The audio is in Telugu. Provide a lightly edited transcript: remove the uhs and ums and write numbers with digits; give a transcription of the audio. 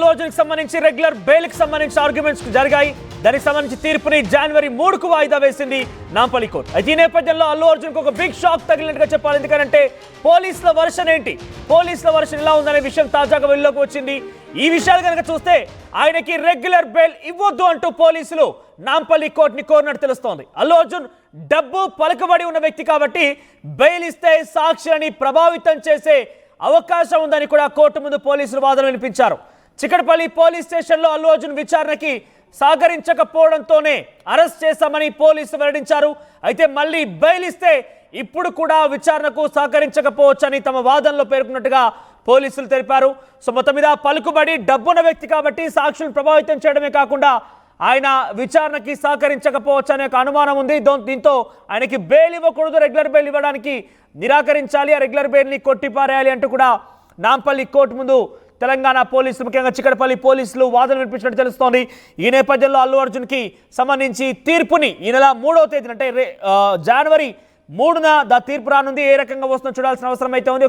అల్లు అర్జున్ కి సంబంధించి రెగ్యులర్ బెయిల్ కి సంబంధించి ఆర్గ్యుమెంట్స్ జరిగాయి. దానికి సంబంధించి తీర్పుని జనవరి 3కు వాయిదా వేసింది నాంపల్లి కోర్టు. అయితే ఈ నేపథ్యంలో అల్లు అర్జున్ కు ఒక బిగ్ షాక్ తగిలినట్టుగా చెప్పాలి. ఎందుకంటే పోలీసుల వర్షన్ ఏంటి, పోలీసుల వర్షన్ ఎలా ఉందనే విషయం తాజాగా వెలుగులోకి వచ్చింది. ఈ విషయాలు కనుక చూస్తే ఆయనకి రెగ్యులర్ బెయిల్ ఇవ్వొద్దు అంటూ పోలీసులు నాంపల్లి కోర్టుని కోరినట్టు తెలుస్తోంది. అల్లు అర్జున్ డబ్బు పలుకుబడి ఉన్న వ్యక్తి కాబట్టి బెయిల్ ఇస్తే సాక్షులని ప్రభావితం చేసే అవకాశం ఉందని కూడా కోర్టు ముందు పోలీసులు వాదన వినిపించారు. చిక్కడపల్లి పోలీస్ స్టేషన్లో అల్లు అర్జున్ విచారణకి సహకరించకపోవడంతోనే అరెస్ట్ చేశామని పోలీసులు వెల్లడించారు. అయితే మళ్ళీ బెయిల్ ఇస్తే ఇప్పుడు కూడా విచారణకు సహకరించకపోవచ్చని తమ వాదనలో పేర్కొన్నట్టుగా పోలీసులు తెలిపారు. సో మొత్తం మీద పలుకుబడి డబ్బున్న వ్యక్తి కాబట్టి సాక్షులను ప్రభావితం చేయడమే కాకుండా ఆయన విచారణకి సహకరించకపోవచ్చు అనే ఒక అనుమానం ఉంది. దీంతో ఆయనకి బెయిల్ ఇవ్వకూడదు, రెగ్యులర్ బెయిల్ ఇవ్వడానికి నిరాకరించాలి, ఆ రెగ్యులర్ బెయిల్ని కొట్టిపారేయాలి అంటూ కూడా నాంపల్లి కోర్టు ముందు తెలంగాణ పోలీసులు, ముఖ్యంగా చిక్కడపల్లి పోలీసులు వాదన వినిపించినట్టు తెలుస్తోంది. ఈ నేపథ్యంలో అల్లు అర్జున్కి సంబంధించి తీర్పుని ఈ నెల 3వ తేదీన అంటే జనవరి 3న తీర్పు రానుంది. ఏ రకంగా వస్తుందో చూడాల్సిన అవసరం అయితే ఉంది.